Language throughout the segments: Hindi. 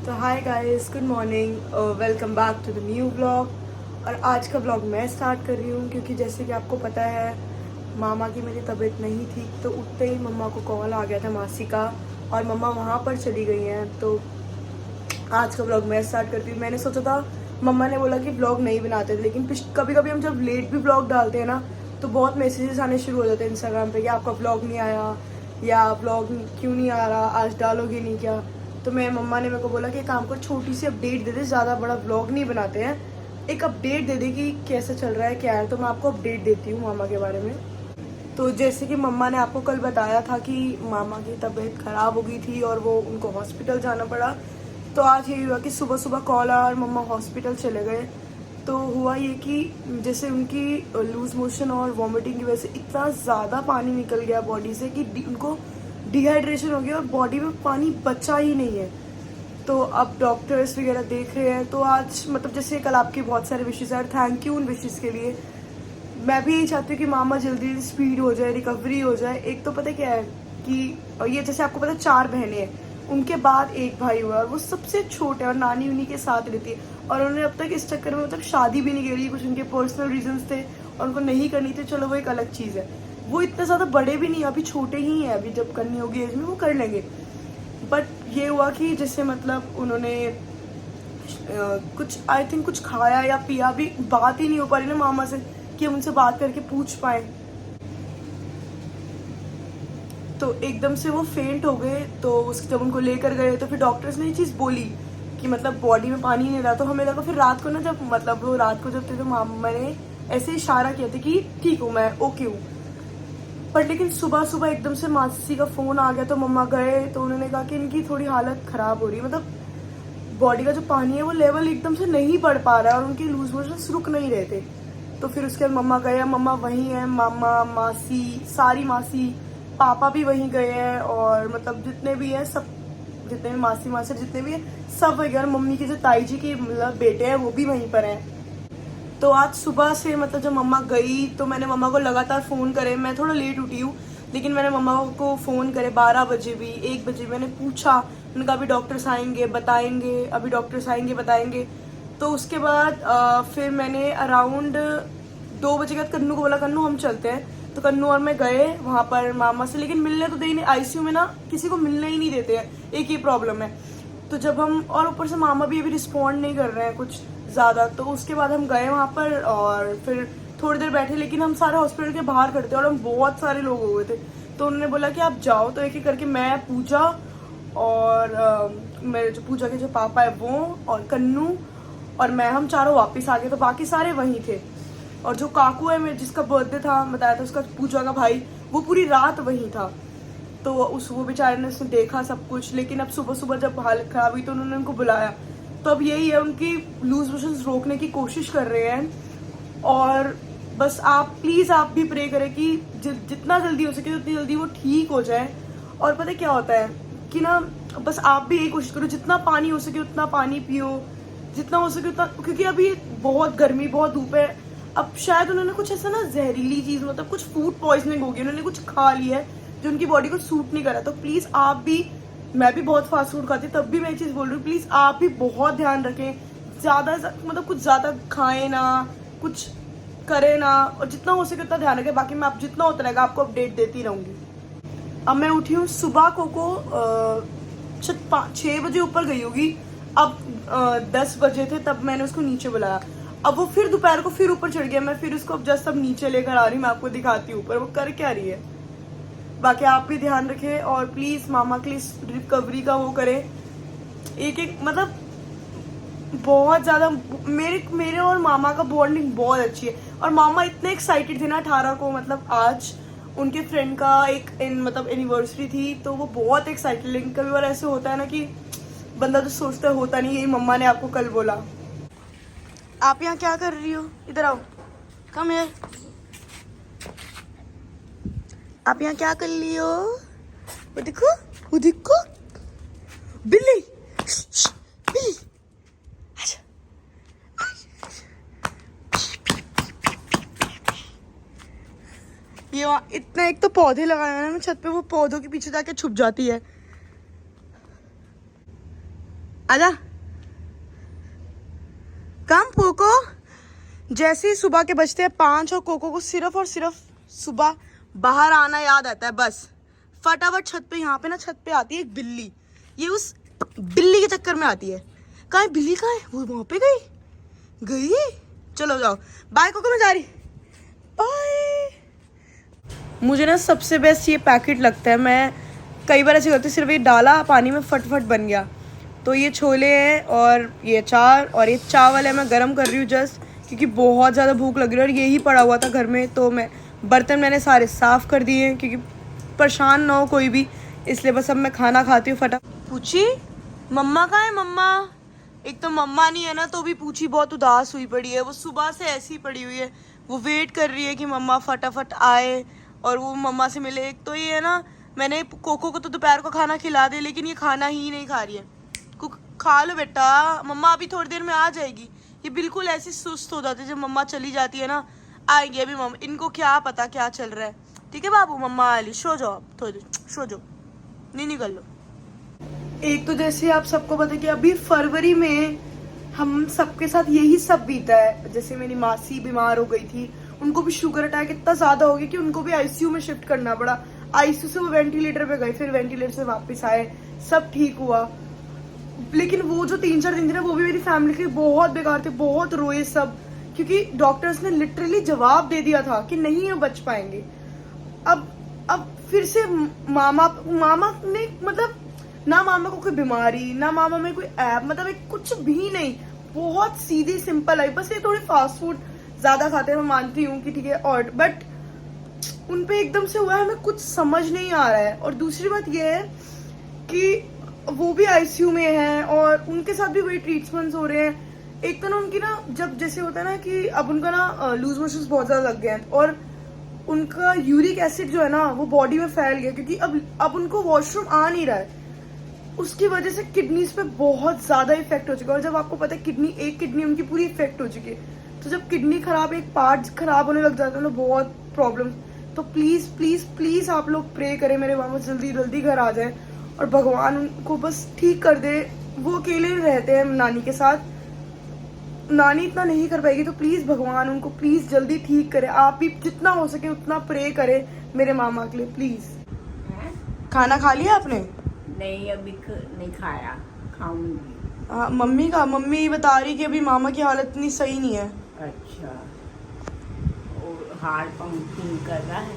तो hi guys, good morning, welcome back to the new vlog. और आज का व्लॉग मैं स्टार्ट कर रही हूँ क्योंकि जैसे कि आपको पता है मामा की मेरी तबीयत नहीं थी, तो उठते ही मम्मा को कॉल आ गया था मासी का और मम्मा वहाँ पर चली गई हैं। तो आज का व्लॉग मैं स्टार्ट करती हूँ। मैंने सोचा था, मम्मा ने बोला कि व्लॉग नहीं बनाते थे, लेकिन कभी कभी हम जब लेट भी व्लॉग डालते हैं ना तो बहुत मैसेजेस आने शुरू हो जाते हैं इंस्टाग्राम पे कि आपका व्लॉग नहीं आया या व्लॉग क्यों नहीं आ रहा, आज डालोगे नहीं क्या। तो मम्मा ने मेरे को बोला कि काम को छोटी सी अपडेट दे दे, ज़्यादा बड़ा व्लॉग नहीं बनाते हैं, एक अपडेट दे दे कि कैसा चल रहा है क्या है। तो मैं आपको अपडेट देती हूँ मामा के बारे में। तो जैसे कि मम्मा ने आपको कल बताया था कि मामा की तबीयत ख़राब हो गई थी और वो उनको हॉस्पिटल जाना पड़ा। तो आज यही हुआ कि सुबह सुबह कॉल आया और मम्मा हॉस्पिटल चले गए। तो हुआ ये कि जैसे उनकी लूज मोशन और वॉमिटिंग की वजह से इतना ज़्यादा पानी निकल गया बॉडी से कि उनको डिहाइड्रेशन हो गया और बॉडी में पानी बचा ही नहीं है। तो अब डॉक्टर्स वगैरह देख रहे हैं। तो आज मतलब जैसे कल आपके बहुत सारे विशेज़ है, थैंक यू उन विशेज़ के लिए। मैं भी यही चाहती हूँ कि मामा जल्दी स्पीड हो जाए, रिकवरी हो जाए। एक तो पता क्या है कि और ये जैसे आपको पता है 4 बहनें हैं, उनके बाद एक भाई हुआ और वो सबसे छोटे और नानी उन्हीं के साथ रहती है। और उन्होंने अब तक इस चक्कर में मतलब शादी भी नहीं करी, कुछ उनके पर्सनल रीजंस थे और उनको नहीं करनी थी, चलो वो एक अलग चीज़ है। वो इतने ज़्यादा बड़े भी नहीं, अभी छोटे ही हैं, अभी जब करनी होगी एज में वो कर लेंगे। बट ये हुआ कि जैसे मतलब उन्होंने कुछ आई थिंक कुछ खाया या पिया, भी बात ही नहीं हो पा रही ना मामा से कि हम उनसे बात करके पूछ पाए। तो एकदम से वो फेंट हो गए। तो जब उनको लेकर गए तो फिर डॉक्टर्स ने ये चीज़ बोली कि मतलब बॉडी में पानी नहीं रहा। तो हमें लगा फिर रात को ना, जब मतलब वो रात को जब थे तो मामा ने ऐसे इशारा किया था कि ठीक हूँ मैं, ओके हूँ। पर लेकिन सुबह सुबह एकदम से मासी का फ़ोन आ गया तो मम्मा गए तो उन्होंने कहा कि इनकी थोड़ी हालत ख़राब हो रही है, मतलब बॉडी का जो पानी है वो लेवल एकदम से नहीं बढ़ पा रहा है और उनकी लूज मोशन रुक नहीं रहे थे। तो फिर उसके बाद मम्मा गए, मम्मा वहीं हैं, मामा मासी सारी मासी, पापा भी वहीं गए हैं और मतलब जितने भी हैं सब, जितने भी मासी मासी जितने भी हैं सब वहीं गए। और मम्मी के जो ताई जी के मतलब बेटे हैं वो भी वहीं पर हैं। तो आज सुबह से मतलब जब मम्मा गई तो मैंने मम्मा को लगातार फ़ोन करे। मैं थोड़ा लेट उठी हूँ लेकिन मैंने मम्मा को फ़ोन करे 12 बजे भी, 1 बजे मैंने पूछा। उन्होंने कहा अभी डॉक्टर्स आएंगे बताएंगे, अभी डॉक्टर्स आएंगे बताएंगे। तो उसके बाद फिर मैंने अराउंड 2 बजे के बाद कन्नू को बोला कन्नू हम चलते हैं। तो कन्नू और मैं गए वहाँ पर मामा से, लेकिन मिलने तो दे ही नहीं, आईसीयू में ना किसी को मिलने ही नहीं देते हैं, एक ही प्रॉब्लम है। तो जब हम, और ऊपर से मामा भी अभी रिस्पॉन्ड नहीं कर रहे हैं कुछ ज़्यादा। तो उसके बाद हम गए वहाँ पर और फिर थोड़ी देर बैठे, लेकिन हम सारे हॉस्पिटल के बाहर खड़े थे और हम बहुत सारे लोग हो गए थे। तो उन्होंने बोला कि आप जाओ। तो एक एक करके मैं, पूजा और मेरे जो पूजा के जो पापा है वो और कन्नू और मैं, हम चारों वापस आ गए। तो बाकी सारे वहीं थे। और जो काकू है मेरे, जिसका बर्थडे था बताया था, उसका पूजा का भाई, वो पूरी रात वहीं था। तो वो बेचारे ने उसने देखा सब कुछ। लेकिन अब सुबह सुबह जब हालत खराब हुई तो उन्होंने उनको बुलाया। तो अब यही है, उनकी लूज मोशन रोकने की कोशिश कर रहे हैं। और बस आप प्लीज़ आप भी प्रे करें कि जितना जल्दी हो सके उतनी जल्दी वो ठीक हो जाए। और पता है क्या होता है कि ना, बस आप भी यही कोशिश करो, जितना पानी हो सके उतना पानी पियो, जितना हो सके उतना, क्योंकि अभी बहुत गर्मी, बहुत धूप है। अब शायद उन्होंने कुछ ऐसा ना जहरीली चीज़, मतलब कुछ फूड पॉइजनिंग हो गई, उन्होंने कुछ खा लिया है जो उनकी बॉडी को सूट नहीं करा। तो प्लीज़ आप भी, मैं भी बहुत फास्ट फूड खाती तब भी मैं ये चीज़ बोल रही हूँ, प्लीज़ आप भी बहुत ध्यान रखें। ज़्यादा मतलब कुछ ज़्यादा खाएं ना, कुछ करें ना, और जितना हो सके उतना ध्यान रखें। बाकी मैं आप जितना होता रहेगा आपको अपडेट देती रहूँगी। अब मैं उठी हूँ सुबह को 6 बजे ऊपर गई होगी। अब 10 बजे थे तब मैंने उसको नीचे बुलाया। अब वो फिर दोपहर को फिर ऊपर चढ़ गया। मैं फिर उसको अब जस्ट अब नीचे लेकर आ रही हूँ, मैं आपको दिखाती हूँ ऊपर वो कर क्या रही है। बाकी आप भी ध्यान रखें और प्लीज़ मामा के लिए रिकवरी का वो करें। एक एक मतलब बहुत ज़्यादा मेरे और मामा का बॉन्डिंग बहुत अच्छी है। और मामा इतने एक्साइटेड थे ना 18 को, मतलब आज उनके फ्रेंड का एक मतलब एनिवर्सरी थी, तो वो बहुत एक्साइटेड। लेकिन कभी बार ऐसे होता है ना कि बंदा तो सोचता है, होता नहीं। यही मम्मा ने आपको कल बोला। आप यहाँ क्या कर रही हो, इधर आओ, कम है। आप यहाँ क्या कर रही हो, वो देखो, वो देखो, बिल्ली, बिल्ली, आजा। ये इतना, एक तो पौधे लगाए हैं ना मैं छत पे, वो पौधों के पीछे जाके छुप जाती है। आजा कम कोको। जैसे ही सुबह के बजते हैं 5 और कोको को सिर्फ और सिर्फ सुबह बाहर आना याद आता है। बस फटाफट छत पे, यहाँ पे ना छत पे आती है एक बिल्ली। ये उस बिल्ली के चक्कर में आती है। कहाँ है बिल्ली? कहाँ है वो? वहां पे गई। चलो जाओ, बाय कोको, मैं जा रही, बाय। मुझे ना सबसे बेस्ट ये पैकेट लगता है। मैं कई बार ऐसे करती हूँ, सिर्फ ये डाला पानी में फटफट बन गया। तो ये छोले हैं और ये अचार और ये चावल है, मैं गरम कर रही हूँ जस्ट, क्योंकि बहुत ज़्यादा भूख लग रही है और यही पड़ा हुआ था घर में। तो मैं बर्तन मैंने सारे साफ़ कर दिए हैं क्योंकि परेशान ना हो कोई भी, इसलिए बस अब मैं खाना खाती हूँ फटाफट। पूछी मम्मा कहाँ है? मम्मा, एक तो मम्मा नहीं है ना, तो भी पूछी बहुत उदास हुई पड़ी है। वो सुबह से ऐसी पड़ी हुई है, वो वेट कर रही है कि मम्मा फटाफट आए और वो मम्मा से मिले। एक तो ये है ना, मैंने कोको को तो दोपहर को खाना खिला दे, लेकिन ये खाना ही नहीं खा रही है। खा लो बेटा, मम्मा अभी थोड़ी देर में आ जाएगी। ये बिल्कुल ऐसी सुस्त हो जाती है जब मम्मा चली जाती है ना। आएंगे अभी मम्मा, इनको क्या पता क्या चल रहा है। ठीक है बाबू, मम्मा आ ली, सो जाओ, आप थोड़ी देर सो जाओ, नहीं निकल लो। एक तो जैसे आप सबको पता है कि अभी फरवरी में हम सबके साथ यही सब बीता है। जैसे मेरी मासी बीमार हो गई थी, उनको भी शुगर अटैक इतना ज्यादा हो गया कि उनको भी आईसीयू में शिफ्ट करना पड़ा। आईसीयू से वो वेंटिलेटर पे गए, फिर वेंटिलेटर से वापस आए, सब ठीक हुआ। लेकिन वो जो 3-4 दिन थे ना, वो भी मेरी फैमिली के बहुत बेकार थे, बहुत रोए सब, क्योंकि डॉक्टर्स ने लिटरली जवाब दे दिया था कि नहीं वो बच पाएंगे। अब फिर से मामा ने, मतलब ना मामा को कोई बीमारी, ना मामा में कोई ऐप, मतलब एक कुछ भी नहीं, बहुत सीधी सिंपल लाइफ। बस ये थोड़े फास्ट फूड ज्यादा खाते हैं, मैं मानती हूँ कि ठीक है, और बट उन पे एकदम से हुआ है, हमें कुछ समझ नहीं आ रहा है। और दूसरी बात ये है कि वो भी आईसीयू में है और उनके साथ भी वही ट्रीटमेंट्स हो रहे हैं। एक तो ना उनकी ना, जब जैसे होता है ना कि अब उनका ना लूज मोशंस बहुत ज्यादा लग गए हैं और उनका यूरिक एसिड जो है ना वो बॉडी में फैल गया, क्योंकि अब उनको वॉशरूम आ नहीं रहा है। उसकी वजह से किडनीज पे बहुत ज्यादा इफेक्ट हो चुका है। और जब आपको पता है एक किडनी उनकी पूरी इफेक्ट हो चुकी है, तो जब किडनी खराब, एक पार्ट खराब होने लग जाता है ना, बहुत प्रॉब्लम। तो प्लीज प्लीज प्लीज आप लोग प्रे करें मेरे मामा जल्दी जल्दी घर आ जाए और भगवान उनको बस ठीक कर दे। वो अकेले रहते हैं नानी के साथ, नानी इतना नहीं कर पाएगी, तो प्लीज भगवान उनको प्लीज जल्दी ठीक करे। आप भी जितना हो सके उतना प्रे करे मेरे मामा के लिए प्लीज। खाना खा लिया आपने? नहीं, अभी नहीं खाया, खाऊंगी। मम्मी बता रही कि अभी मामा की हालत इतनी सही नहीं है। अच्छा, और हार्ट पंपिंग कर रहा है?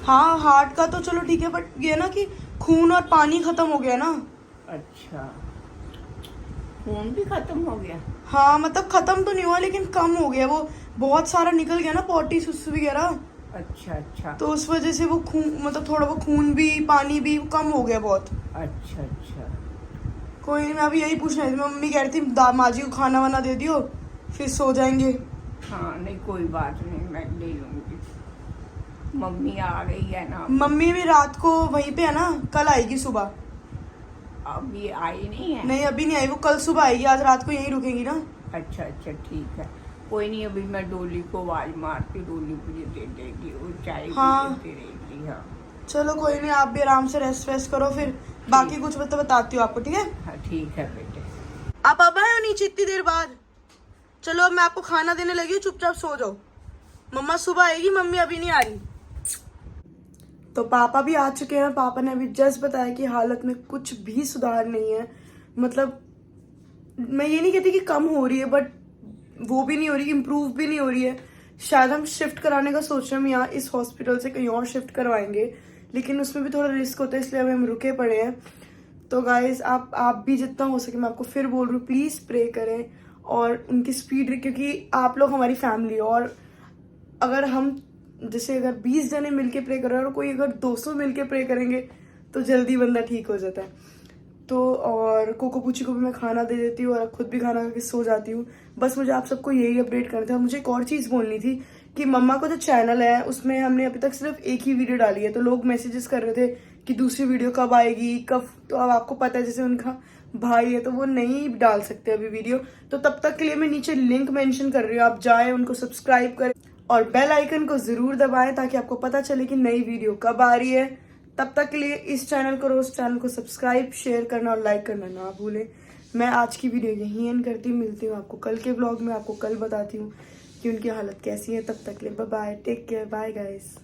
हाँ, हार्ट का तो चलो ठीक है, बट ये ना कि खून और पानी खत्म हो गया ना। अच्छा, खून भी खत्म हो गया? हाँ, मतलब खत्म तो नहीं हुआ लेकिन कम हो गया, वो बहुत सारा निकल गया ना, पॉटी सुसु वगैरह। अच्छा। तो उस वजह से वो खून, मतलब थोड़ा वो खून भी पानी भी कम हो गया बहुत। अच्छा। कोई नहीं, मैं अभी यही पूछना थी। मम्मी कह रही थी माजी को खाना वाना दे दियो, फिर सो जाएंगे। हाँ, नहीं कोई बात नहीं, मैं ले लूंगी। मम्मी आ गई है ना? मम्मी भी रात को वहीं पे है ना, कल आएगी सुबह। अभी आई नहीं है? नहीं, अभी नहीं आई, वो कल सुबह आएगी, आज रात को यहीं रुकेंगी ना। अच्छा, ठीक है, कोई नहीं। अभी मैं डोली को आवाज मारती, डोली मुझे दे देगी, वो चाय हाँ। देती रहेगी। हाँ चलो कोई नहीं, आप भी आराम से रेस्ट वेस्ट करो, फिर बाकी कुछ तो बताती हूँ आपको, ठीक है? हाँ ठीक है बेटे। आप अब आए हो नीचे इतनी देर बाद? चलो अब मैं आपको खाना देने लगी हूँ, चुपचाप सो जाओ। मम्मा सुबह आएगी, मम्मी अभी नहीं आ रही। तो पापा भी आ चुके हैं। पापा ने अभी जस्ट बताया कि हालत में कुछ भी सुधार नहीं है। मतलब मैं ये नहीं कहती कि कम हो रही है, बट वो भी नहीं हो रही, इम्प्रूव भी नहीं हो रही है। शायद हम शिफ्ट कराने का सोच रहे हैं, यहाँ इस हॉस्पिटल से कहीं और शिफ्ट करवाएंगे, लेकिन उसमें भी थोड़ा रिस्क होता है, इसलिए अभी हम रुके पड़े हैं। तो गाइज आप भी जितना हो सके, मैं आपको फिर बोल रही हूँ, प्लीज प्रे करें और उनकी स्पीड, क्योंकि आप लोग हमारी फैमिली, और अगर हम जैसे अगर 20 जने मिलके प्रे कर रहे हैं और कोई अगर 200 मिलके प्रे करेंगे तो जल्दी बंदा ठीक हो जाता है। तो और कोको पूची को भी मैं खाना दे देती हूँ और खुद भी खाना खा के सो जाती हूँ। बस मुझे आप सबको यही अपडेट करना था। मुझे एक और चीज़ बोलनी थी कि मम्मा को जो चैनल है उसमें हमने अभी तक सिर्फ एक ही वीडियो डाली है, तो लोग मैसेजेस कर रहे थे कि दूसरी वीडियो कब आएगी, कब। तो अब आपको पता है जैसे उनका भाई है तो वो नहीं डाल सकते अभी वीडियो, तो तब तक के लिए मैं नीचे लिंक मेंशन कर रही हूँ, आप जाएं, उनको सब्सक्राइब करें और बेल आइकन को जरूर दबाएं ताकि आपको पता चले कि नई वीडियो कब आ रही है। तब तक के लिए इस चैनल को, रोज चैनल को सब्सक्राइब, शेयर करना और लाइक करना ना भूलें। मैं आज की वीडियो यहीं एंड करती हूँ, मिलती हूँ आपको कल के व्लॉग में, आपको कल बताती हूँ कि उनकी हालत कैसी है। तब तक के लिए bye bye, take care, bye guys.